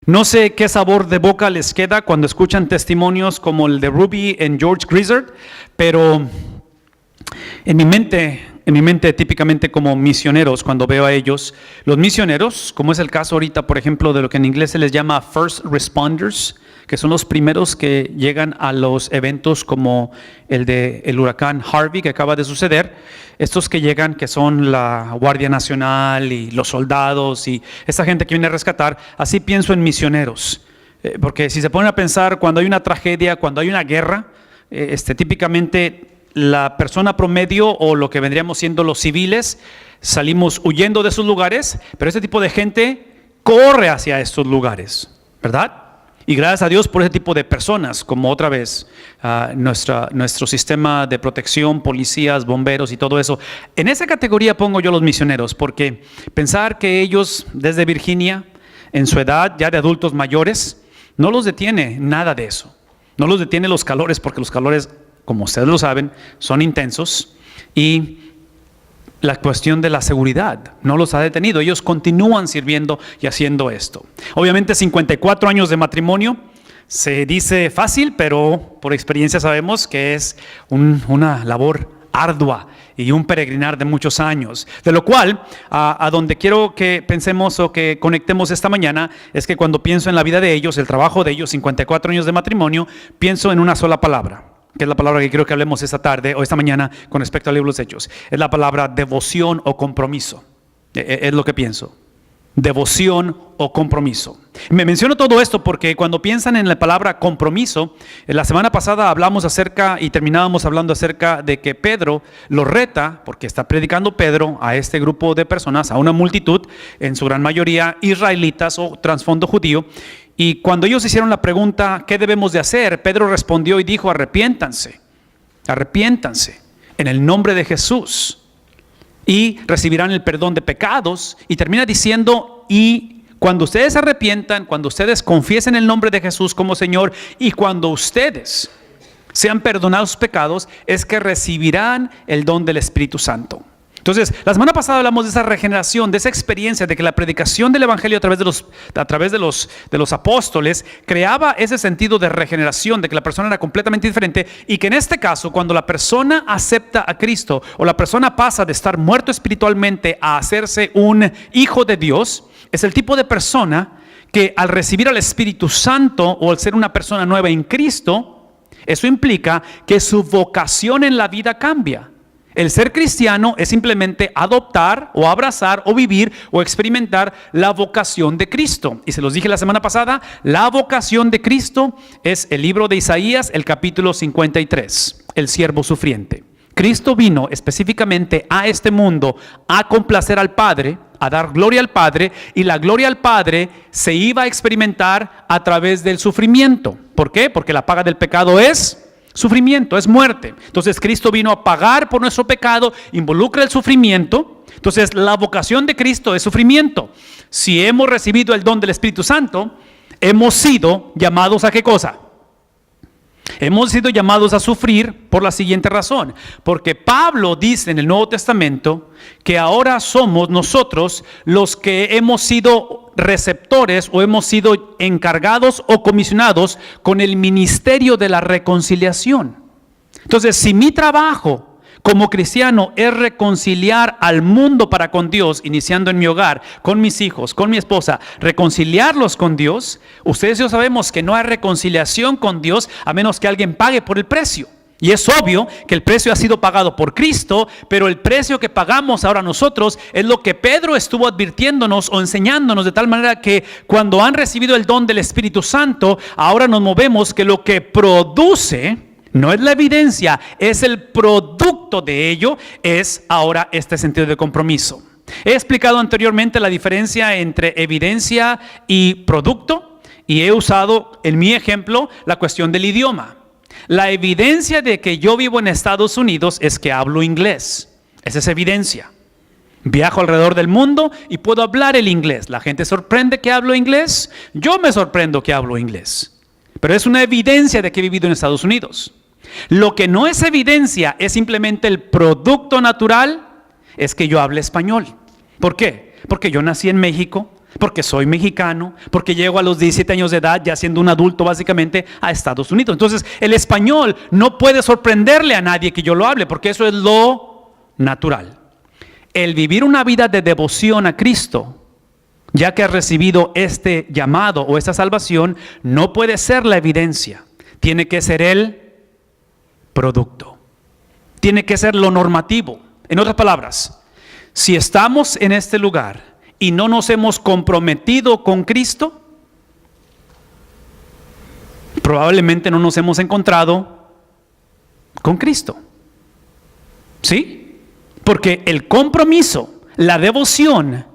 No sé qué sabor de boca les queda cuando escuchan testimonios como el de Ruby en George Grizzard, pero en mi mente típicamente como misioneros, cuando veo a ellos, los misioneros, como es el caso ahorita, por ejemplo, de lo que en inglés se les llama first responders, que son los primeros que llegan a los eventos como el del huracán Harvey que acaba de suceder. Estos que llegan, que son la Guardia Nacional y los soldados y esta gente que viene a rescatar, así pienso en misioneros. Porque si se ponen a pensar, cuando hay una tragedia, cuando hay una guerra, típicamente la persona promedio o lo que vendríamos siendo los civiles, salimos huyendo de esos lugares, pero este tipo de gente corre hacia estos lugares, ¿verdad? Y gracias a Dios por ese tipo de personas, como otra vez nuestro sistema de protección, policías, bomberos y todo eso. En esa categoría pongo yo los misioneros, porque pensar que ellos desde Virginia, en su edad ya de adultos mayores, no los detiene nada de eso. No los detiene los calores, porque los calores, como ustedes lo saben, son intensos, y la cuestión de la seguridad no los ha detenido. Ellos continúan sirviendo y haciendo esto. Obviamente 54 años de matrimonio se dice fácil, pero por experiencia sabemos que es una labor ardua y un peregrinar de muchos años. De lo cual, a donde quiero que pensemos o que conectemos esta mañana, es que cuando pienso en la vida de ellos, el trabajo de ellos, 54 años de matrimonio, pienso en una sola palabra, que es la palabra que quiero que hablemos esta tarde o esta mañana con respecto al libro de los Hechos. Es la palabra devoción o compromiso. Es lo que pienso. Devoción o compromiso. Me menciono todo esto porque cuando piensan en la palabra compromiso, la semana pasada hablamos acerca y terminábamos hablando acerca de que Pedro lo reta, porque está predicando Pedro a este grupo de personas, a una multitud, en su gran mayoría israelitas o trasfondo judío. Y cuando ellos hicieron la pregunta, ¿qué debemos de hacer?, Pedro respondió y dijo, arrepiéntanse en el nombre de Jesús y recibirán el perdón de pecados. Y termina diciendo, y cuando ustedes se arrepientan, cuando ustedes confiesen el nombre de Jesús como Señor y cuando ustedes sean perdonados sus pecados, es que recibirán el don del Espíritu Santo. Entonces, la semana pasada hablamos de esa regeneración, de esa experiencia de que la predicación del Evangelio a través de los apóstoles creaba ese sentido de regeneración, de que la persona era completamente diferente, y que en este caso, cuando la persona acepta a Cristo o la persona pasa de estar muerto espiritualmente a hacerse un hijo de Dios, es el tipo de persona que al recibir al Espíritu Santo o al ser una persona nueva en Cristo, eso implica que su vocación en la vida cambia. El ser cristiano es simplemente adoptar o abrazar o vivir o experimentar la vocación de Cristo. Y se los dije la semana pasada, la vocación de Cristo es el libro de Isaías, el capítulo 53, el siervo sufriente. Cristo vino específicamente a este mundo a complacer al Padre, a dar gloria al Padre, y la gloria al Padre se iba a experimentar a través del sufrimiento. ¿Por qué? Porque la paga del pecado es sufrimiento, es muerte. Entonces Cristo vino a pagar por nuestro pecado, involucra el sufrimiento. Entonces la vocación de Cristo es sufrimiento. Si hemos recibido el don del Espíritu Santo, hemos sido llamados a ¿qué cosa? Hemos sido llamados a sufrir por la siguiente razón. Porque Pablo dice en el Nuevo Testamento que ahora somos nosotros los que hemos sido receptores o hemos sido encargados o comisionados con el ministerio de la reconciliación. Entonces, si mi trabajo como cristiano es reconciliar al mundo para con Dios, iniciando en mi hogar, con mis hijos, con mi esposa, reconciliarlos con Dios, ustedes y yo sabemos que no hay reconciliación con Dios a menos que alguien pague por el precio. Y es obvio que el precio ha sido pagado por Cristo, pero el precio que pagamos ahora nosotros es lo que Pedro estuvo advirtiéndonos o enseñándonos, de tal manera que cuando han recibido el don del Espíritu Santo, ahora nos movemos que lo que produce no es la evidencia, es el producto de ello, es ahora este sentido de compromiso. He explicado anteriormente la diferencia entre evidencia y producto, y he usado en mi ejemplo la cuestión del idioma. La evidencia de que yo vivo en Estados Unidos es que hablo inglés. Esa es evidencia. Viajo alrededor del mundo y puedo hablar el inglés. La gente sorprende que hablo inglés. Yo me sorprendo que hablo inglés. Pero es una evidencia de que he vivido en Estados Unidos. Lo que no es evidencia es simplemente el producto natural, es que yo hable español. ¿Por qué? Porque yo nací en México, porque soy mexicano, porque llego a los 17 años de edad, ya siendo un adulto básicamente, a Estados Unidos. Entonces, el español no puede sorprenderle a nadie que yo lo hable, porque eso es lo natural. El vivir una vida de devoción a Cristo, ya que has recibido este llamado o esta salvación, no puede ser la evidencia. Tiene que ser el producto. Tiene que ser lo normativo. En otras palabras, si estamos en este lugar y no nos hemos comprometido con Cristo, probablemente no nos hemos encontrado con Cristo. ¿Sí? Porque el compromiso, la devoción,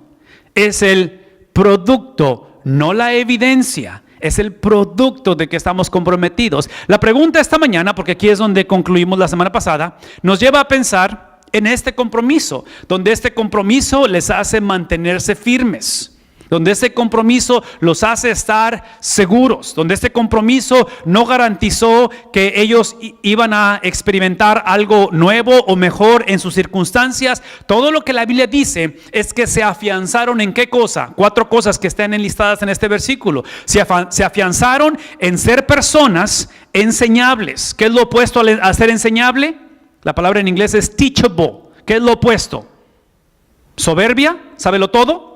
es el producto, no la evidencia. Es el producto de que estamos comprometidos. La pregunta esta mañana, porque aquí es donde concluimos la semana pasada, nos lleva a pensar en este compromiso, donde este compromiso les hace mantenerse firmes, donde este compromiso los hace estar seguros, donde este compromiso no garantizó que ellos iban a experimentar algo nuevo o mejor en sus circunstancias. Todo lo que la Biblia dice es que se afianzaron en qué cosa. 4 cosas que están enlistadas en este versículo. Se afianzaron en ser personas enseñables. ¿Qué es lo opuesto a ser enseñable? La palabra en inglés es teachable. ¿Qué es lo opuesto? ¿Soberbia? ¿Sábelo todo?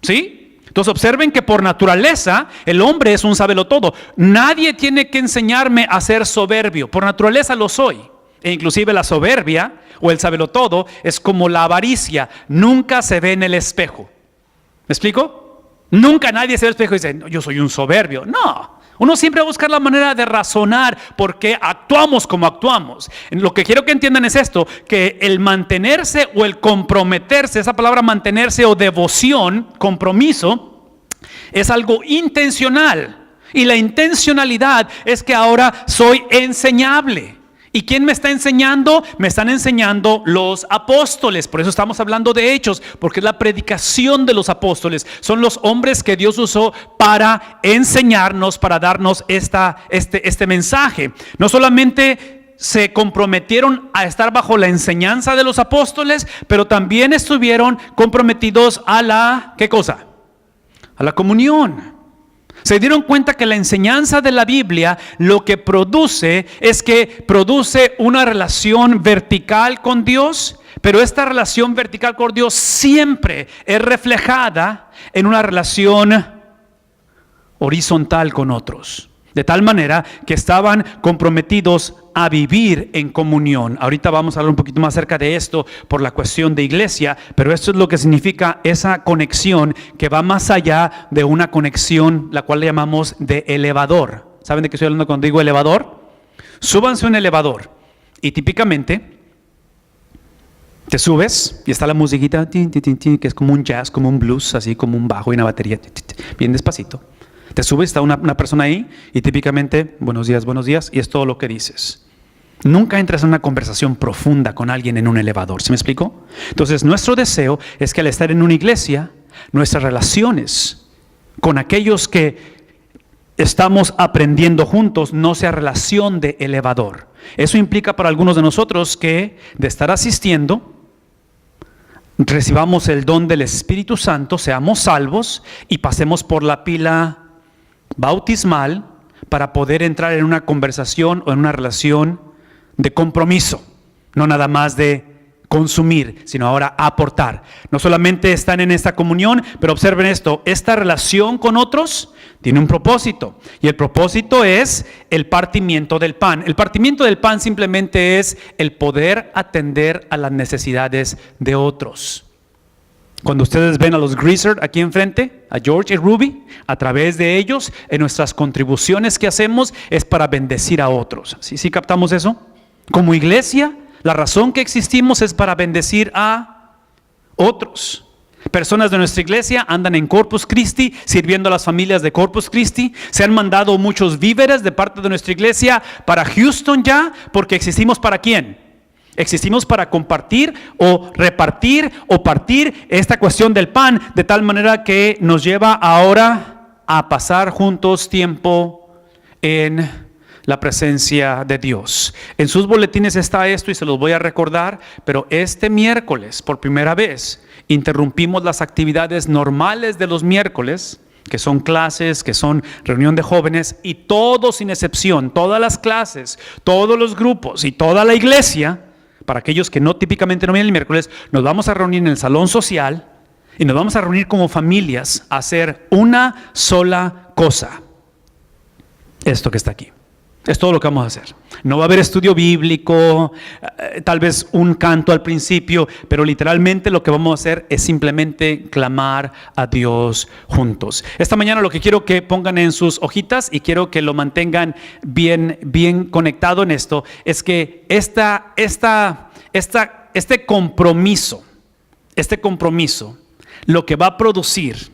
¿Sí? Entonces observen que por naturaleza el hombre es un sabelotodo. Nadie tiene que enseñarme a ser soberbio. Por naturaleza lo soy. E inclusive la soberbia o el sabelotodo es como la avaricia. Nunca se ve en el espejo. ¿Me explico? Nunca nadie se ve en el espejo y dice, no, yo soy un soberbio. No. Uno siempre va a buscar la manera de razonar por qué actuamos como actuamos. Lo que quiero que entiendan es esto, que el mantenerse o el comprometerse, esa palabra mantenerse o devoción, compromiso, es algo intencional. Y la intencionalidad es que ahora soy enseñable. ¿Y quién me está enseñando? Me están enseñando los apóstoles. Por eso estamos hablando de Hechos, porque es la predicación de los apóstoles. Son los hombres que Dios usó para enseñarnos, para darnos este mensaje. No solamente se comprometieron a estar bajo la enseñanza de los apóstoles, pero también estuvieron comprometidos a la, ¿qué cosa? A la comunión. Se dieron cuenta que la enseñanza de la Biblia lo que produce es que produce una relación vertical con Dios, pero esta relación vertical con Dios siempre es reflejada en una relación horizontal con otros. De tal manera que estaban comprometidos a vivir en comunión. Ahorita vamos a hablar un poquito más acerca de esto por la cuestión de iglesia, pero esto es lo que significa esa conexión que va más allá de una conexión, la cual le llamamos de elevador. ¿Saben de qué estoy hablando cuando digo elevador? Súbanse a un elevador y típicamente te subes y está la musiquita que es como un jazz, como un blues, así como un bajo y una batería bien despacito. Te subes, está una persona ahí y típicamente, buenos días, y es todo lo que dices. Nunca entras en una conversación profunda con alguien en un elevador, ¿sí me explico? Entonces, nuestro deseo es que al estar en una iglesia, nuestras relaciones con aquellos que estamos aprendiendo juntos no sea relación de elevador. Eso implica para algunos de nosotros que de estar asistiendo, recibamos el don del Espíritu Santo, seamos salvos y pasemos por la pila bautismal para poder entrar en una conversación o en una relación de compromiso, no nada más de consumir, sino ahora aportar. No solamente están en esta comunión, pero observen esto, esta relación con otros tiene un propósito, y el propósito es el partimiento del pan. El partimiento del pan simplemente es el poder atender a las necesidades de otros. Cuando ustedes ven a los Greaser aquí enfrente, a George y Ruby, a través de ellos, en nuestras contribuciones que hacemos es para bendecir a otros. ¿Sí captamos eso? Como iglesia, la razón que existimos es para bendecir a otros. Personas de nuestra iglesia andan en Corpus Christi sirviendo a las familias de Corpus Christi. Se han mandado muchos víveres de parte de nuestra iglesia para Houston ya, porque existimos ¿para quién? Existimos para compartir o repartir o partir esta cuestión del pan, de tal manera que nos lleva ahora a pasar juntos tiempo en la presencia de Dios. En sus boletines está esto y se los voy a recordar, pero este miércoles, por primera vez, interrumpimos las actividades normales de los miércoles, que son clases, que son reunión de jóvenes, y todos sin excepción, todas las clases, todos los grupos y toda la iglesia, para aquellos que no típicamente no vienen el miércoles, nos vamos a reunir en el salón social y nos vamos a reunir como familias a hacer una sola cosa. Esto que está aquí. Es todo lo que vamos a hacer. No va a haber estudio bíblico, tal vez un canto al principio, pero literalmente lo que vamos a hacer es simplemente clamar a Dios juntos. Esta mañana lo que quiero que pongan en sus hojitas y quiero que lo mantengan bien conectado en esto, es que este compromiso, lo que va a producir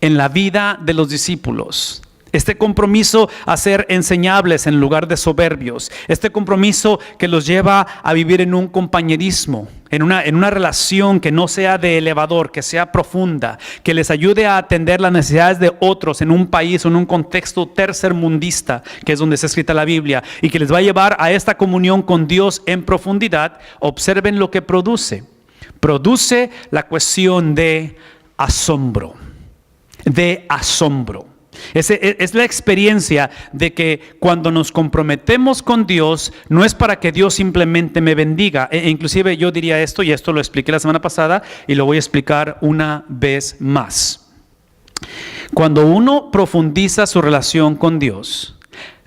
en la vida de los discípulos, este compromiso a ser enseñables en lugar de soberbios, este compromiso que los lleva a vivir en un compañerismo, en una relación que no sea de elevador, que sea profunda, que les ayude a atender las necesidades de otros en un país o en un contexto tercermundista, que es donde está escrita la Biblia, y que les va a llevar a esta comunión con Dios en profundidad. Observen lo que produce. Produce la cuestión de asombro. Es la experiencia de que cuando nos comprometemos con Dios, no es para que Dios simplemente me bendiga. Inclusive yo diría esto, y esto lo expliqué la semana pasada y lo voy a explicar una vez más. Cuando uno profundiza su relación con Dios,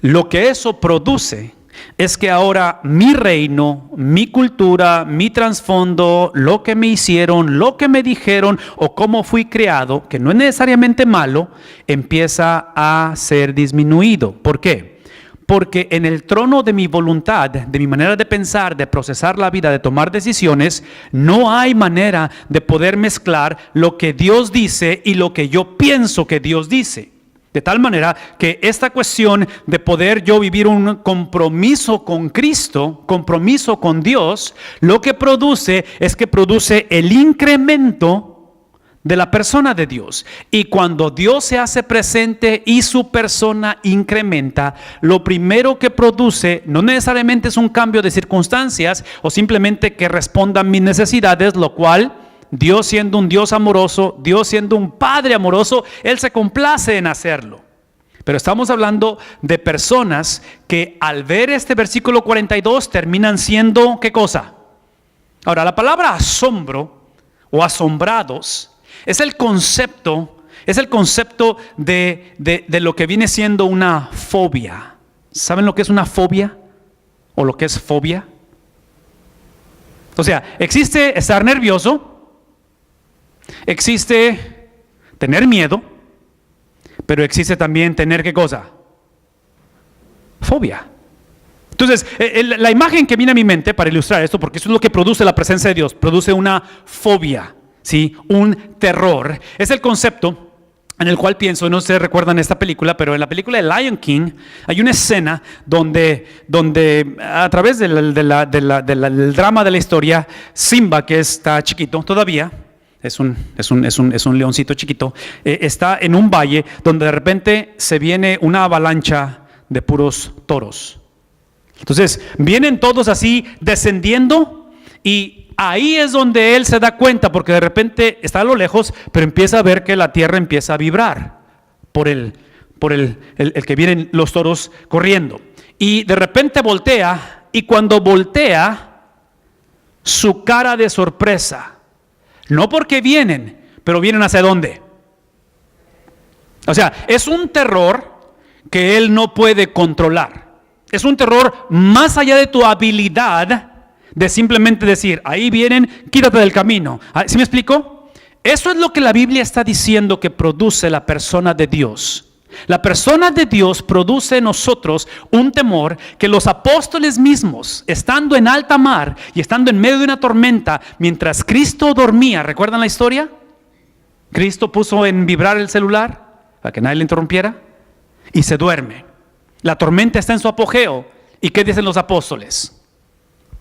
lo que eso produce es que ahora mi reino, mi cultura, mi trasfondo, lo que me hicieron, lo que me dijeron o cómo fui creado, que no es necesariamente malo, empieza a ser disminuido. ¿Por qué? Porque en el trono de mi voluntad, de mi manera de pensar, de procesar la vida, de tomar decisiones, no hay manera de poder mezclar lo que Dios dice y lo que yo pienso que Dios dice. De tal manera que esta cuestión de poder yo vivir un compromiso con Cristo, compromiso con Dios, lo que produce es que produce el incremento de la persona de Dios. Y cuando Dios se hace presente y su persona incrementa, lo primero que produce no necesariamente es un cambio de circunstancias o simplemente que respondan mis necesidades, lo cual Dios siendo un Dios amoroso, Dios siendo un Padre amoroso, Él se complace en hacerlo. Pero estamos hablando de personas que al ver este versículo 42 terminan siendo, ¿qué cosa? Ahora, la palabra asombro o asombrados es el concepto de lo que viene siendo una fobia. ¿Saben lo que es una fobia? ¿O lo que es fobia? O sea, existe estar nervioso, existe tener miedo, pero existe también tener ¿qué cosa? Fobia. Entonces, la imagen que viene a mi mente para ilustrar esto, porque eso es lo que produce la presencia de Dios, produce una fobia, ¿sí? Un terror. Es el concepto en el cual pienso, no sé si recuerdan esta película, pero en la película de Lion King hay una escena donde a través del drama de la historia, Simba, que está chiquito todavía, es un leoncito chiquito, está en un valle donde de repente se viene una avalancha de puros toros. Entonces vienen todos así descendiendo y ahí es donde él se da cuenta, porque de repente está a lo lejos, pero empieza a ver que la tierra empieza a vibrar por el que vienen los toros corriendo. Y de repente voltea, y cuando voltea, su cara de sorpresa, no porque vienen, pero vienen ¿hacia dónde? O sea, es un terror que él no puede controlar. Es un terror más allá de tu habilidad de simplemente decir, ahí vienen, quítate del camino. ¿Sí me explico? Eso es lo que la Biblia está diciendo que produce la persona de Dios. La persona de Dios produce en nosotros un temor que los apóstoles mismos, estando en alta mar y estando en medio de una tormenta, mientras Cristo dormía, ¿recuerdan la historia? Cristo puso en vibrar el celular para que nadie le interrumpiera y se duerme. La tormenta está en su apogeo. ¿Y qué dicen los apóstoles?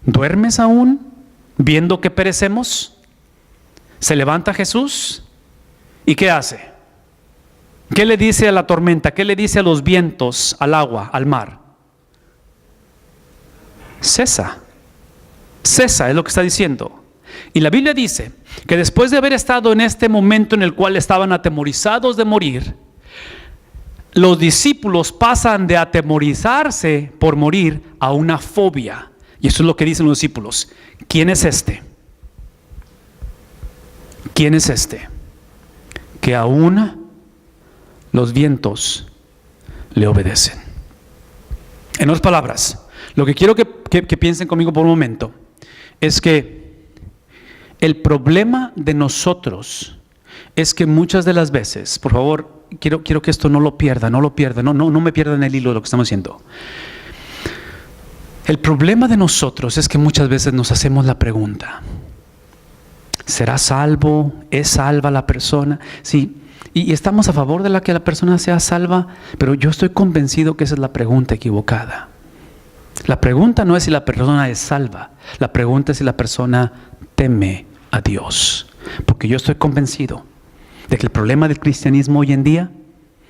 ¿Duermes aún viendo que perecemos? Se levanta Jesús y ¿qué hace? ¿Qué le dice a la tormenta? ¿Qué le dice a los vientos, al agua, al mar? Cesa. Cesa es lo que está diciendo. Y la Biblia dice que después de haber estado en este momento en el cual estaban atemorizados de morir, los discípulos pasan de atemorizarse por morir a una fobia. Y eso es lo que dicen los discípulos. ¿Quién es este? ¿Quién es este? Que aún los vientos le obedecen. En otras palabras, lo que quiero que piensen conmigo por un momento es que el problema de nosotros es que muchas de las veces, por favor, quiero que esto no me pierdan el hilo de lo que estamos haciendo. El problema de nosotros es que muchas veces nos hacemos la pregunta: ¿será salvo? ¿Es salva la persona? Sí, y estamos a favor de que la persona sea salva, pero yo estoy convencido que esa es la pregunta equivocada. La pregunta no es si la persona es salva, la pregunta es si la persona teme a Dios. Porque yo estoy convencido de que el problema del cristianismo hoy en día,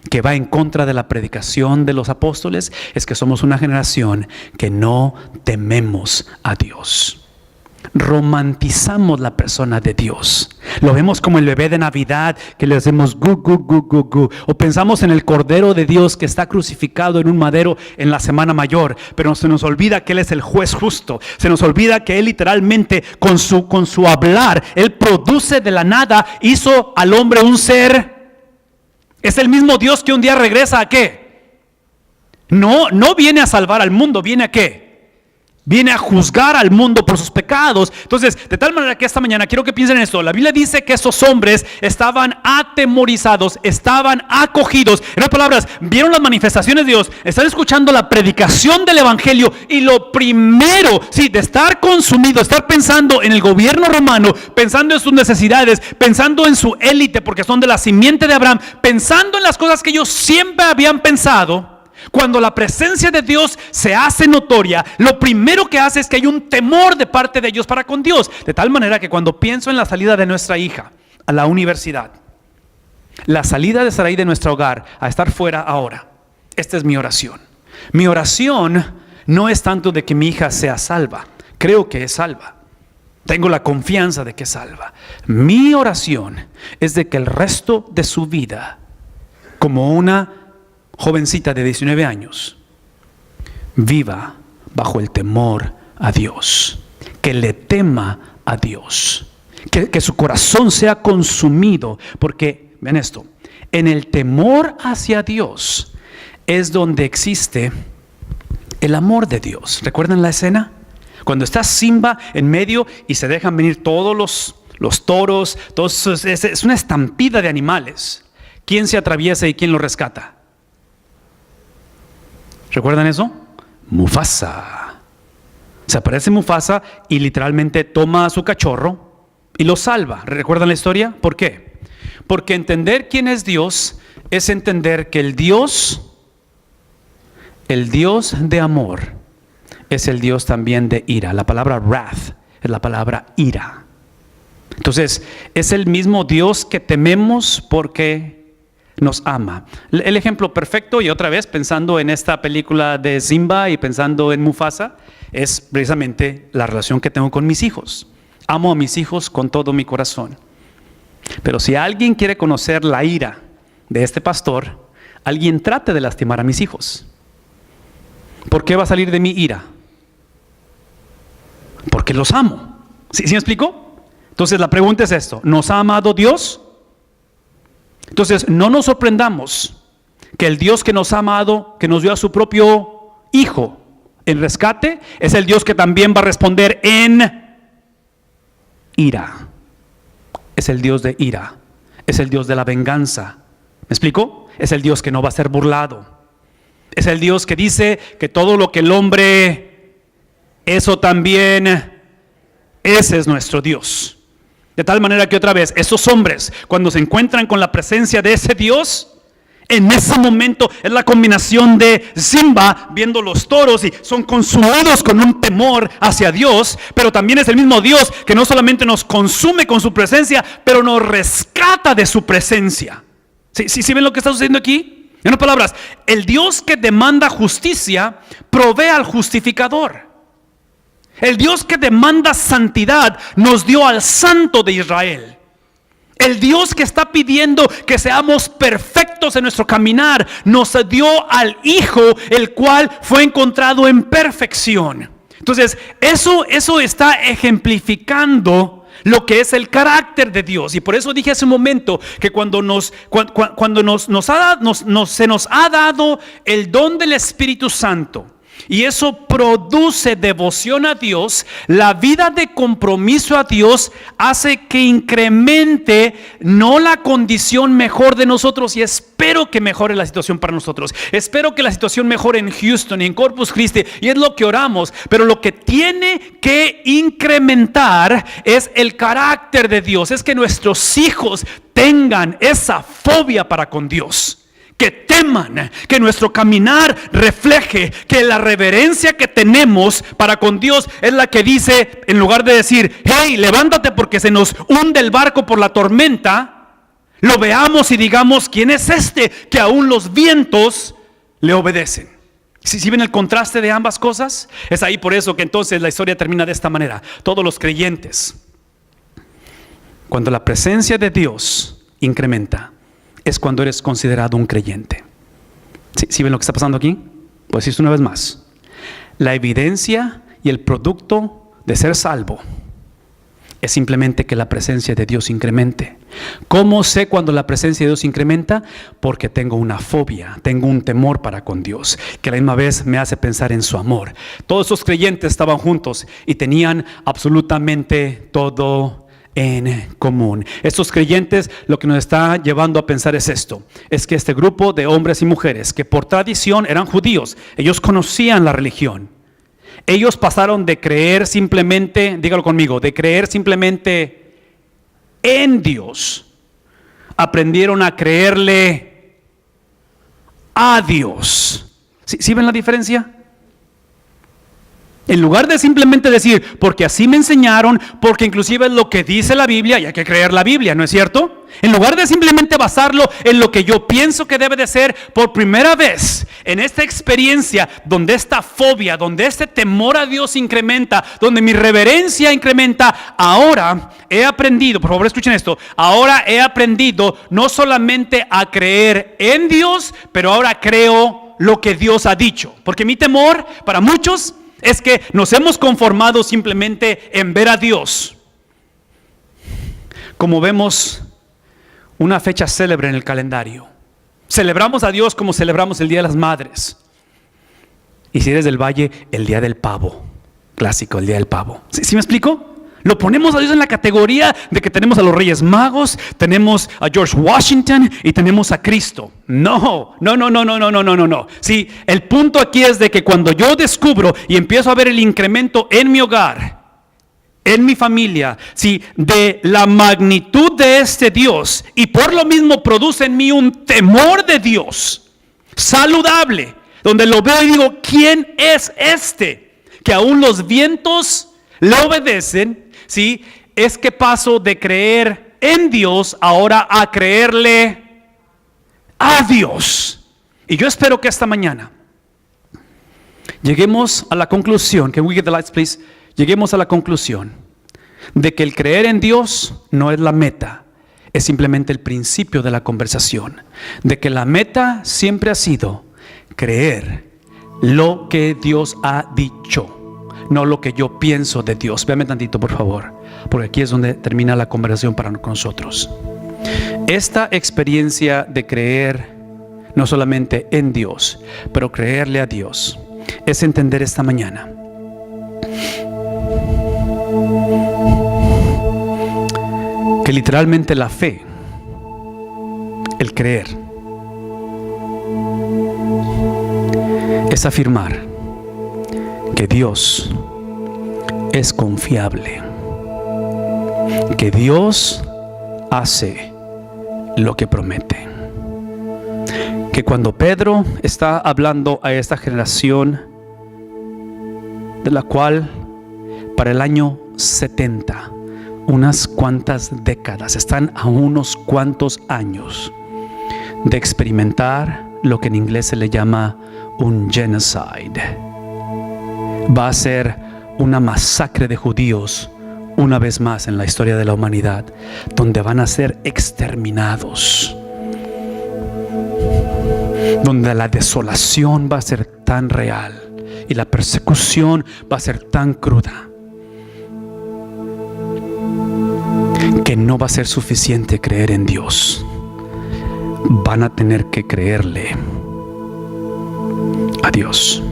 que va en contra de la predicación de los apóstoles, es que somos una generación que no tememos a Dios. Romantizamos la persona de Dios. Lo vemos como el bebé de Navidad que le hacemos gu, gu, gu, gu, gu. O pensamos en el Cordero de Dios que está crucificado en un madero en la Semana Mayor, pero se nos olvida que Él es el juez justo. Se nos olvida que Él literalmente con su hablar, Él produce de la nada, hizo al hombre un ser. Es el mismo Dios que un día regresa ¿a qué? No viene a salvar al mundo, ¿viene a qué? Viene a juzgar al mundo por sus pecados. Entonces, de tal manera que esta mañana quiero que piensen en esto. La Biblia dice que esos hombres estaban atemorizados, estaban acogidos. En otras palabras, vieron las manifestaciones de Dios, están escuchando la predicación del Evangelio, y lo primero, de estar consumido, estar pensando en el gobierno romano, pensando en sus necesidades, pensando en su élite, porque son de la simiente de Abraham, pensando en las cosas que ellos siempre habían pensado. Cuando la presencia de Dios se hace notoria, lo primero que hace es que hay un temor de parte de ellos para con Dios. De tal manera que cuando pienso en la salida de nuestra hija a la universidad, la salida de Sarai de nuestro hogar a estar fuera ahora, esta es mi oración. Mi oración no es tanto de que mi hija sea salva. Creo que es salva. Tengo la confianza de que es salva. Mi oración es de que el resto de su vida, como una jovencita de 19 años, viva bajo el temor a Dios, que le tema a Dios, que su corazón sea consumido, porque, ven esto, en el temor hacia Dios es donde existe el amor de Dios. ¿Recuerdan la escena? Cuando está Simba en medio y se dejan venir todos los toros, es una estampida de animales. ¿Quién se atraviesa y quién lo rescata? ¿Recuerdan eso? Mufasa. Se aparece Mufasa y literalmente toma a su cachorro y lo salva. ¿Recuerdan la historia? ¿Por qué? Porque entender quién es Dios es entender que el Dios de amor, es el Dios también de ira. La palabra wrath es la palabra ira. Entonces, es el mismo Dios que tememos porque nos ama. El ejemplo perfecto, y otra vez pensando en esta película de Simba y pensando en Mufasa, es precisamente la relación que tengo con mis hijos. Amo a mis hijos con todo mi corazón. Pero si alguien quiere conocer la ira de este pastor, alguien trate de lastimar a mis hijos. ¿Por qué va a salir de mi ira? Porque los amo. ¿Sí me explico? Entonces la pregunta es esto: ¿nos ha amado Dios? Entonces, no nos sorprendamos que el Dios que nos ha amado, que nos dio a su propio Hijo en rescate, es el Dios que también va a responder en ira. Es el Dios de ira. Es el Dios de la venganza. ¿Me explico? Es el Dios que no va a ser burlado. Es el Dios que dice que todo lo que el hombre, eso también, ese es nuestro Dios. De tal manera que otra vez, esos hombres, cuando se encuentran con la presencia de ese Dios, en ese momento es la combinación de Simba viendo los toros y son consumidos con un temor hacia Dios, pero también es el mismo Dios que no solamente nos consume con su presencia, pero nos rescata de su presencia. ¿Sí ven lo que está sucediendo aquí? En otras palabras, el Dios que demanda justicia provee al justificador. El Dios que demanda santidad nos dio al Santo de Israel. El Dios que está pidiendo que seamos perfectos en nuestro caminar nos dio al Hijo, el cual fue encontrado en perfección. Entonces, eso está ejemplificando lo que es el carácter de Dios. Y por eso dije hace un momento que cuando se nos ha dado el don del Espíritu Santo, y eso produce devoción a Dios, la vida de compromiso a Dios hace que incremente no la condición mejor de nosotros, y espero que mejore la situación para nosotros. Espero que la situación mejore en Houston y en Corpus Christi, y es lo que oramos. Pero lo que tiene que incrementar es el carácter de Dios, es que nuestros hijos tengan esa fobia para con Dios. Que teman, que nuestro caminar refleje que la reverencia que tenemos para con Dios es la que dice, en lugar de decir, hey, levántate porque se nos hunde el barco por la tormenta, lo veamos y digamos, ¿quién es este que aún los vientos le obedecen? ¿Sí ven el contraste de ambas cosas? Es ahí por eso que entonces la historia termina de esta manera. Todos los creyentes, cuando la presencia de Dios incrementa, es cuando eres considerado un creyente. ¿Sí ven lo que está pasando aquí? Pues esto una vez más. La evidencia y el producto de ser salvo es simplemente que la presencia de Dios incremente. ¿Cómo sé cuando la presencia de Dios incrementa? Porque tengo una fobia, tengo un temor para con Dios, que a la misma vez me hace pensar en su amor. Todos esos creyentes estaban juntos y tenían absolutamente todo en común. Estos creyentes, lo que nos está llevando a pensar es esto: es que este grupo de hombres y mujeres que por tradición eran judíos, ellos conocían la religión. Ellos pasaron de creer simplemente, dígalo conmigo, de creer simplemente en Dios, aprendieron a creerle a Dios. ¿Sí ven la diferencia? En lugar de simplemente decir, porque así me enseñaron, porque inclusive es lo que dice la Biblia y hay que creer la Biblia, ¿no es cierto? En lugar de simplemente basarlo en lo que yo pienso que debe de ser, por primera vez en esta experiencia donde esta fobia, donde este temor a Dios incrementa, donde mi reverencia incrementa, ahora he aprendido, por favor escuchen esto, ahora he aprendido no solamente a creer en Dios, pero ahora creo lo que Dios ha dicho. Porque mi temor para muchos es que nos hemos conformado simplemente en ver a Dios como vemos una fecha célebre en el calendario. Celebramos a Dios como celebramos el Día de las Madres. Y si eres del Valle, el Día del Pavo. Clásico, el Día del Pavo. ¿Sí me explico? Lo ponemos a Dios en la categoría de que tenemos a los Reyes Magos, tenemos a George Washington y tenemos a Cristo. No. Sí, el punto aquí es de que cuando yo descubro y empiezo a ver el incremento en mi hogar, en mi familia, sí, de la magnitud de este Dios, y por lo mismo produce en mí un temor de Dios saludable, donde lo veo y digo, ¿quién es este? Que aún los vientos le obedecen. ¿Sí? Es que paso de creer en Dios ahora a creerle a Dios. Y yo espero que esta mañana lleguemos a la conclusión, can we get the lights please? Lleguemos a la conclusión de que el creer en Dios no es la meta, es simplemente el principio de la conversación. De que la meta siempre ha sido creer lo que Dios ha dicho, no lo que yo pienso de Dios. Véame tantito por favor, porque aquí es donde termina la conversación para nosotros. Esta experiencia de creer no solamente en Dios, pero creerle a Dios, es entender esta mañana que literalmente la fe, el creer, es afirmar que Dios es confiable, que Dios hace lo que promete. Que cuando Pedro está hablando a esta generación, de la cual para el año 70, unas cuantas décadas, están a unos cuantos años de experimentar lo que en inglés se le llama un genocide. Va a ser una masacre de judíos una vez más en la historia de la humanidad, donde van a ser exterminados, donde la desolación va a ser tan real y la persecución va a ser tan cruda, que no va a ser suficiente creer en Dios. Van a tener que creerle a Dios.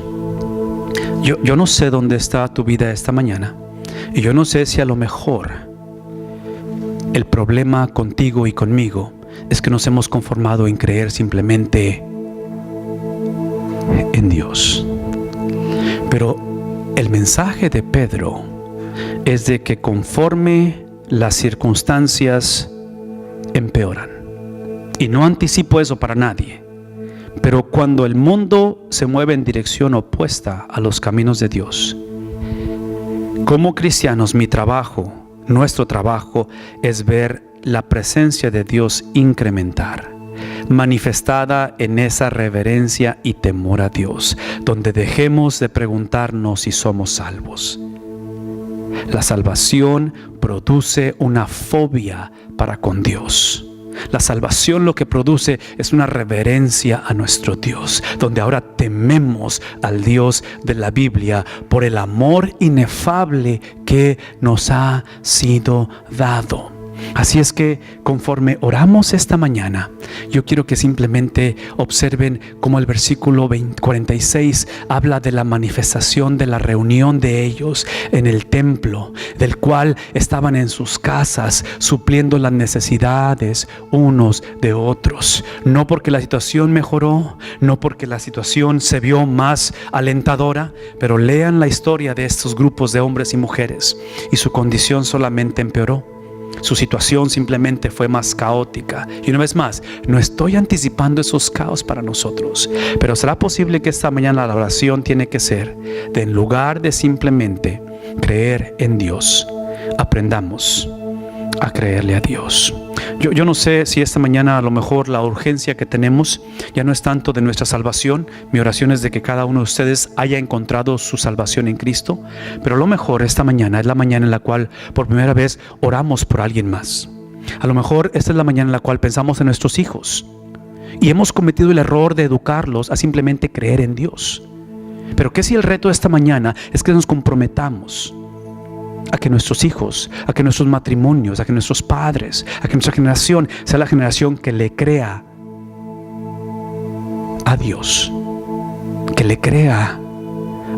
Yo no sé dónde está tu vida esta mañana, y yo no sé si a lo mejor el problema contigo y conmigo es que nos hemos conformado en creer simplemente en Dios. Pero el mensaje de Pedro es de que conforme las circunstancias empeoran, y no anticipo eso para nadie, pero cuando el mundo se mueve en dirección opuesta a los caminos de Dios, como cristianos, nuestro trabajo es ver la presencia de Dios incrementar, manifestada en esa reverencia y temor a Dios, donde dejemos de preguntarnos si somos salvos. La salvación produce una fobia para con Dios. La salvación lo que produce es una reverencia a nuestro Dios, donde ahora tememos al Dios de la Biblia por el amor inefable que nos ha sido dado. Así es que conforme oramos esta mañana, yo quiero que simplemente observen cómo el versículo 46 habla de la manifestación de la reunión de ellos en el templo, del cual estaban en sus casas supliendo las necesidades unos de otros. No porque la situación mejoró, no porque la situación se vio más alentadora, pero lean la historia de estos grupos de hombres y mujeres y su condición solamente empeoró. Su situación simplemente fue más caótica. Y una vez más, no estoy anticipando esos caos para nosotros, pero será posible que esta mañana la oración tiene que ser de, en lugar de simplemente creer en Dios, aprendamos a creerle a Dios. Yo no sé si esta mañana a lo mejor la urgencia que tenemos ya no es tanto de nuestra salvación. Mi oración es de que cada uno de ustedes haya encontrado su salvación en Cristo, pero a lo mejor esta mañana es la mañana en la cual por primera vez oramos por alguien más. A lo mejor esta es la mañana en la cual pensamos en nuestros hijos y hemos cometido el error de educarlos a simplemente creer en Dios. Pero ¿qué si el reto de esta mañana es que nos comprometamos a que nuestros hijos, a que nuestros matrimonios, a que nuestros padres, a que nuestra generación sea la generación que le crea a Dios, que le crea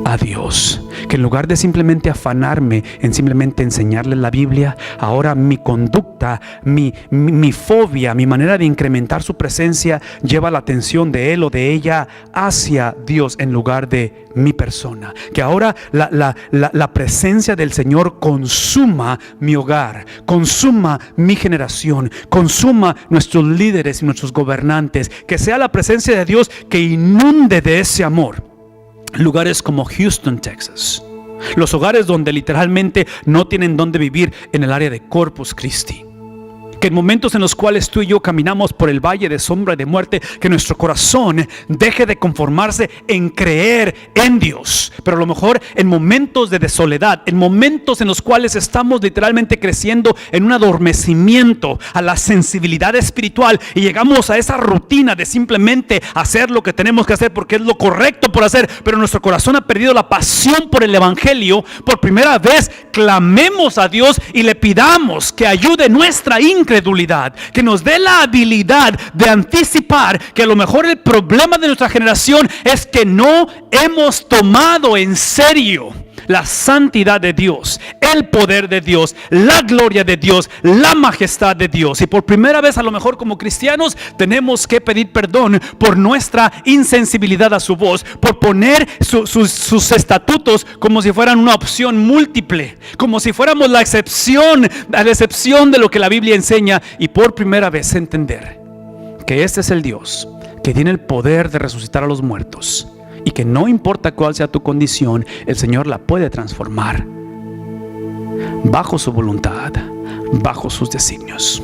a Dios, que en lugar de simplemente afanarme en simplemente enseñarles la Biblia, ahora mi conducta, mi fobia, mi manera de incrementar su presencia lleva la atención de él o de ella hacia Dios en lugar de mi persona. Que ahora la presencia del Señor consuma mi hogar, consuma mi generación, consuma nuestros líderes y nuestros gobernantes. Que sea la presencia de Dios que inunde de ese amor lugares como Houston, Texas, los hogares donde literalmente no tienen dónde vivir en el área de Corpus Christi. Que en momentos en los cuales tú y yo caminamos por el valle de sombra y de muerte, que nuestro corazón deje de conformarse en creer en Dios, pero a lo mejor en momentos de soledad, en momentos en los cuales estamos literalmente creciendo en un adormecimiento a la sensibilidad espiritual y llegamos a esa rutina de simplemente hacer lo que tenemos que hacer porque es lo correcto por hacer, pero nuestro corazón ha perdido la pasión por el evangelio. Por primera vez clamemos a Dios y le pidamos que ayude nuestra incredulidad, que nos dé la habilidad de anticipar que a lo mejor el problema de nuestra generación es que no hemos tomado en serio la santidad de Dios, el poder de Dios, la gloria de Dios, la majestad de Dios. Y por primera vez a lo mejor como cristianos tenemos que pedir perdón por nuestra insensibilidad a su voz, por poner sus estatutos como si fueran una opción múltiple, como si fuéramos la excepción de lo que la Biblia enseña, y por primera vez entender que este es el Dios que tiene el poder de resucitar a los muertos, y que no importa cuál sea tu condición, el Señor la puede transformar bajo su voluntad, bajo sus designios.